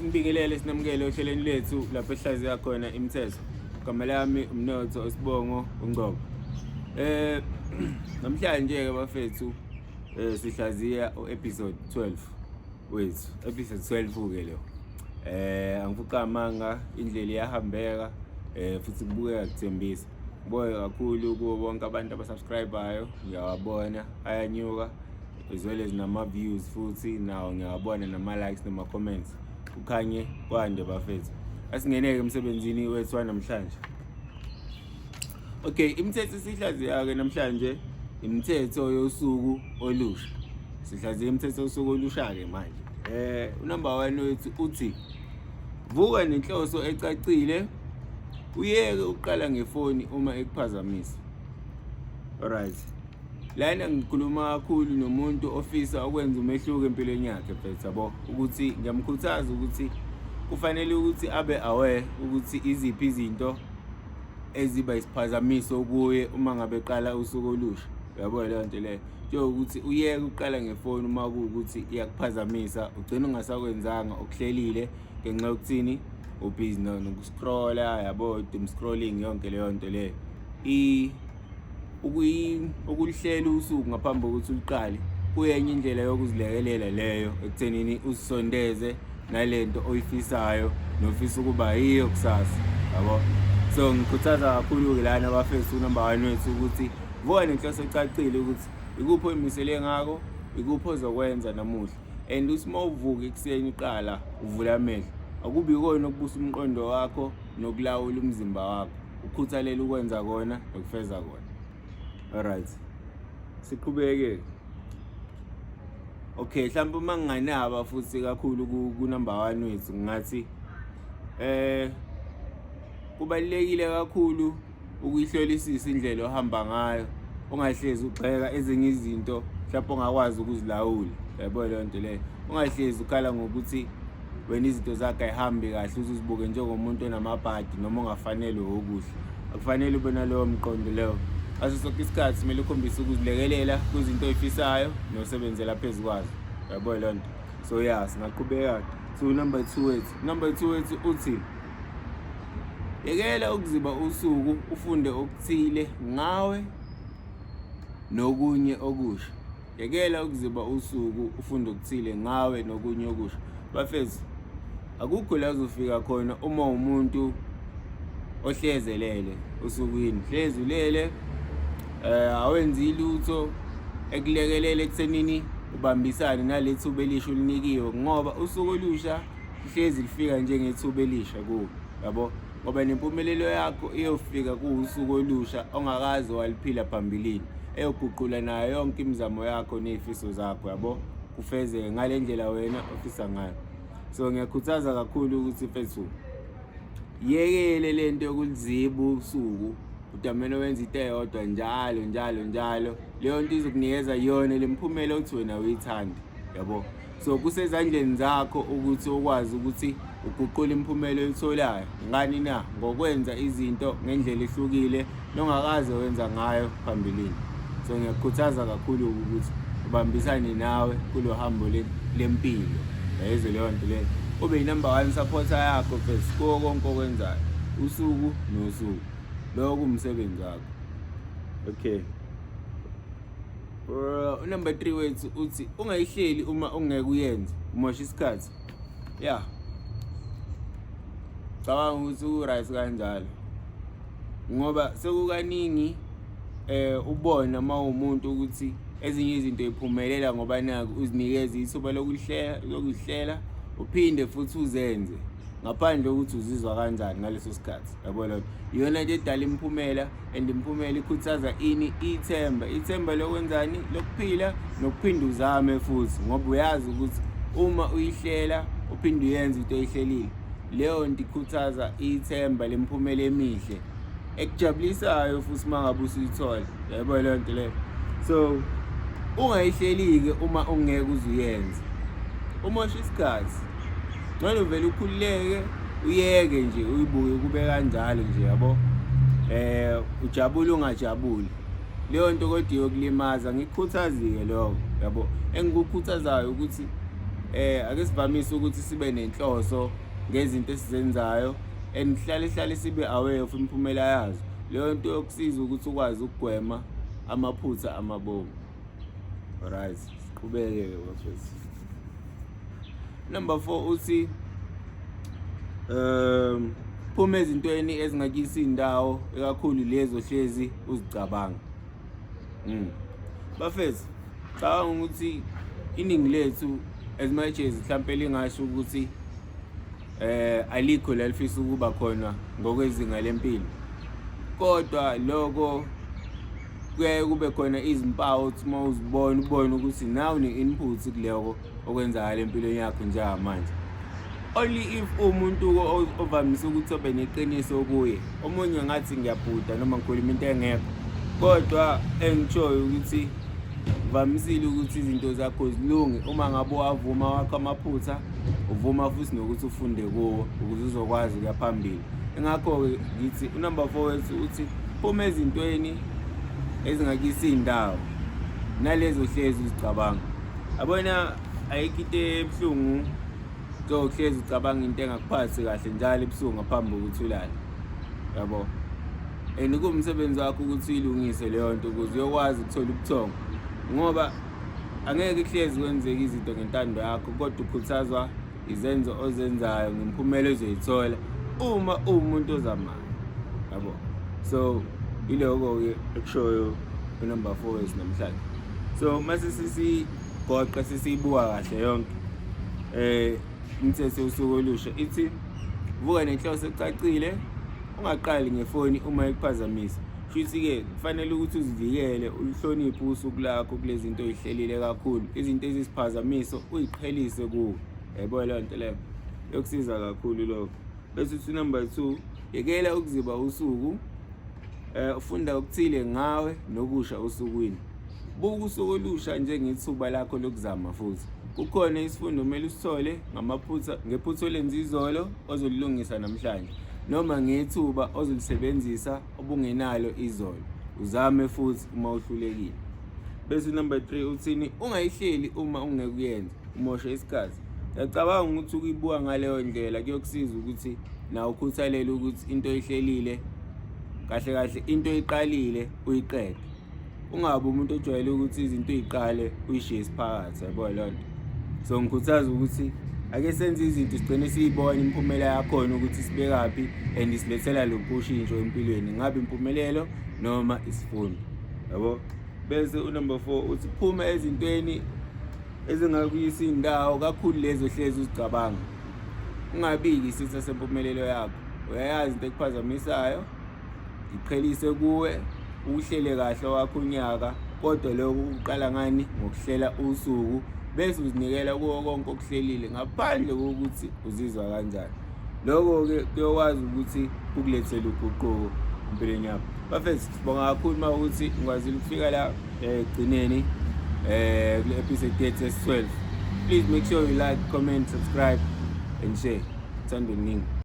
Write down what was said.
Sinibingelele sinamukele ohlelweni lethu lapho ehlaziya khona imithetho. Igama lami Mnotho Osibongo uNgcobo. Namhlanje ke bafethu sihlaziya episode 12 wethu. Episode 12 ke lo. Angifuqa amanga indlela iyahambeka futhi kubukeka kuthembisa. Ngibonge kakhulu kubo bonke abantu abasubscribeayo, ngiyawabona ayanyuka. As well as nama views futhi nawo ngiyabona nama likes nama comments ukhanye kwande bafethu. Asingeneke emsebenzini wethu namhlanje. Okay, imithetho sihlaziya ke namhlanje imithetho yosuku olusha. Sihlaziya imithetho yosuku olusha ke manje. Number 1 wethu uthi vuka nenhloso ecacile, uyeke uqala ngefoni uma ekuphazamisa. Alright. Lana ngikhuluma kakhulu nomuntu ofisa ukwenza umehluko empilweni yakhe mfethu yabo, ukuthi ngiyamkhuthaza ukuthi kufanele ukuthi abe aware ukuthi iziphi izinto eziba isiphazamiso kuye uma ngabe eqala usuku olusha. Yabo leyo nto leyo. Njengokuthi uyeke uqala ngefoni uma kuukuthi iyakuphazamisa, ugcina ungasakwenzanga okuhlelile ngenxa yokuthini ubhizi nokuscrolla, yabo doom scrolling yonke leyo nto leyo. Ukulihlela usuku ngaphambi kokuthi uliqale kuyenye indlela yokuzilekelela leyo ekuthenini usondeze nalento oyifisayo nofisa ukuba yiyo kusasa, yabo. So ngikhuthaza kakhulu ke lana bafethu number 1 wethu ukuthi vuka nenhloso ecacile ukuthi ikuphi oyimisele ngako, ikuphi ozokwenza namuhla. And usima uvuka ekuseni uqala uvula amehlo, akubi ikona okubusa umqondo wakho nokulawula umzimba wakho, ukhuthalela ukwenza kona nokufeza kona. Alright. Siqhubeke. Okay, mhlawumbe manginganaba futhi kakhulu ku number 1 wethu ngathi kubalekile kakhulu ukuyihlolisisa indlela ohamba ngayo, ungahlezi ubheka ezinye izinto mhlawumbe ongakwazi ukuzilawula. Yabo leyo nto leyo. Ungahlezi ukhala ngokuthi wena izinto zakhe ayihambi kahle uzibuke njengomuntu onamabhadi noma ongafanele okuhle. Akufanele ube nalowo mqondo leyo. Aso sonke isikhathi kumele ukhombise ukuzilekelela kuzinto oyifisayo nosebenzela phezulu kwazo. Yabo leyo nto. So yeah, singaqhubeka to number 2 wethu. Number 2 wethu uthi yekela ukuziba usuku ufunde okuthile ngawe nokunye okusha. Yekela ukuziba usuku ufunde okuthile ngawe nokunye okusha. Bafethu, akukho la uzofika khona uma umuntu ohlezelele usukwini. Hlezi ulele awenzi lutho ekulekelela ekuthenini ubambisane nalethuba elisha ulinikiwe, ngoba usuku olusha hlezi lifika njengethuba elisha kuwe, yabo. Ngoba nempumelelo yakho iyofika kuusuku olusha ongakazi waliphila phambilini, eyoguqula nayo yonke imizamo yakho nezifiso zakho, yabo, kufezeke ngale ndlela wena ofisa ngayo. So ngiyakhuthaza kakhulu ukuthi mfethu yekele lento yokuziba usuku, udamene wenza into eyodwa njalo. Leyo nto izokunikeza yona lemphumela othi wena uyithanda, yabo. So kusezandleni zakho ukuthi ukwazi ukuthi uguqule imphumela oyitholayo. Ngani na? Ngokwenza izinto ngendlela ehlukile nongakaze wenza ngayo phambilini. So ngiyakhuthaza kakhulu ukuthi ubambisane nawe kulo hambo lempilo. Yayizwe leyo nto leyo. Ube number 1 supporter yakho first konke okwenzayo usuku nosuku. Lokho umsebenzi wakho. Okay. Number 3 wethu uthi ungayihleli uma ungeke uyenze, umosha isikhathi. Yeah. Cabanga ukuthi uright kanjalo. Ngoba sekukaningi ubona uma umuntu ukuthi ezinye izinto eziphumelela ngoba naku uzinikeza ithuba lokuhlela uphinde futhi uzenze ngaphandle ukuthi uzizwa kanjani ngaleso sikhathi. Yabo lo iyona nje edala imphumela, and imphumela ikhuthaza ithemba lokwenzani, lokuphila nokuphinda uzame futhi, ngoba uyazi ukuthi uma uyihlela uphinde uyenze into oyihlelile, leyo nto ikhuthaza ithemba lemphumela emihle ekujabulisayo futhi mangabe usuyithola. Yabo leyo nto leyo. So ungayihleli-ke uma ungeke uzuyenze, umosha isikhathi. Ngalo vele ukhululeke uyeke nje uyibuke kube kanjalo nje, yabo. Ujabule ungajabuli. Leyo nto kodwa yokulimaza ngikukhuthazile lokho, yabo. Engikukhuthazayo ukuthi ake sivamise ukuthi sibe nenhloso ngezinto esizenzayo and hlale sibe aware of imiphumela yazo. Leyo nto yokusiza ukuthi ukwazi ukugwema amaphutha amabovu. Alright, siqhubeke bafethu. Number 4 uthi phuma ezintweni ezingakisi indawo ekakhulu lezo hlezi uzicabanga. Bafethu, cabanga ukuthi iningi lethu as much as mhlampe lingasho ukuthi alikho lalifisa ukuba khona ngokwezinga lempilo, kodwa lokho kuyaye kube khona izimpawu ukuthi uma ubone ukuthi nawe une-input kuleko okwenzakala empilweni yakho njengamanje. Only if umuntu ovamise ukuthi obe neqiniso kuye, omunye ngathi ngiyabhuda noma ngikhuluma into engekho, kodwa engitshoyo ukuthi vamisile ukuthi izinto zakho zilunge uma ngabe wavuma wakho amaphutha, uvuma futhi nokuthi ufunde kuwo ukuze uzokwazi ukuya phambili. Ingakho-ke ngithi unumber 4 wethu uthi phuma ezintweni ezingakisi indawo nalezo hlezi uzicabanga. Abona ayikho into ebuhlungu zohlezi ucabanga into engakuphathi kahle njalo ebusuku ngaphambi kokuthi ulale, yabo. And kumsebenzi wakho ukuthi uyilungise leyo nto ukuze uyokwazi ukuthola ubuthongo, ngoba angeke kuhlezi kwenzeka izinto ngentando yakho, kodwa ukhuthazwa izenzo ozenzayo ngemiphumela ezoyithola uma uwumuntu ozamayo, yabo. So iloko-ke ekushoyo unumber 4 wethu namhlanje. So mase sisigoqa sisiyibuka kahle yonke imithetho yosuku olusha ithi vuka nenhloso ecacile, ungaqali ngefoni uma ikuphazamisa. Futhi-ke kufanele ukuthi uzivikele, ulihloniphe usuku lakho kulezi zinto oyihlelile kakhulu, izinto ezisiphazamiso uyiqhelise kuwe, yabo. Leyo nto leyo yokusiza kakhulu lokho. Bese uthi number 2, yekela ukuziba usuku, ufunda ukuthile ngawe nokusha osukwini. Buka usuku olusha njengethuba lakho lokuzama futhi. Kukhona isifundo kumele usithole ngephutha olenza izolo ozolilungisa namhlanje, noma ngethuba ozolisebenzisa obungenalo izolo, uzame futhi uma uhlulekile. Bese number 3 uthini, ungayihleli uma ungekuyenza, umoshe isikhathi. Ngiyacabanga ukuthi ukuyibuka ngaleyo ndlela kuyokusiza ukuthi nawe ukhuthalele ukuthi into oyihlelile kahle into oyiqalile uyiqede. Ungabe umuntu ojwayele ukuthi izinto uyiqale uyishiye isiphakathi, yabo leyo nto. So ngikhuthaza ukuthi ake senze izinto sigcine siyibona imiphumela yakhona ukuthi sibekaphi and isilethela lokhu ushintsho empilweni, ngabe impumelelo noma isifundo, yabo. Bese unumber 4 uthi phuma ezintweni ezingakuyisa indawo kakhulu lezo hlezi uzicabanga. Ungabiki isitha sempumelelo yakho, uyayazi into ekuphazamisayo, iqhelise kuwe, uhlele kahle wakho unyaka, kodwa lokho uqala ngani ngokuhlela usuku bese uzinikela kuwo konke okuhlelile ngaphandle kokuthi uzizwa kanjani. Lokho-ke kuyokwazi ukuthi ukulethele uguquko empilweni yakho. Bafethu, sibonga kakhulu uma ukuthi ngikwazile ukufika la egcineni kule episode yethu esi-12. Please make sure you like, comment, subscribe and share. Thando ningi.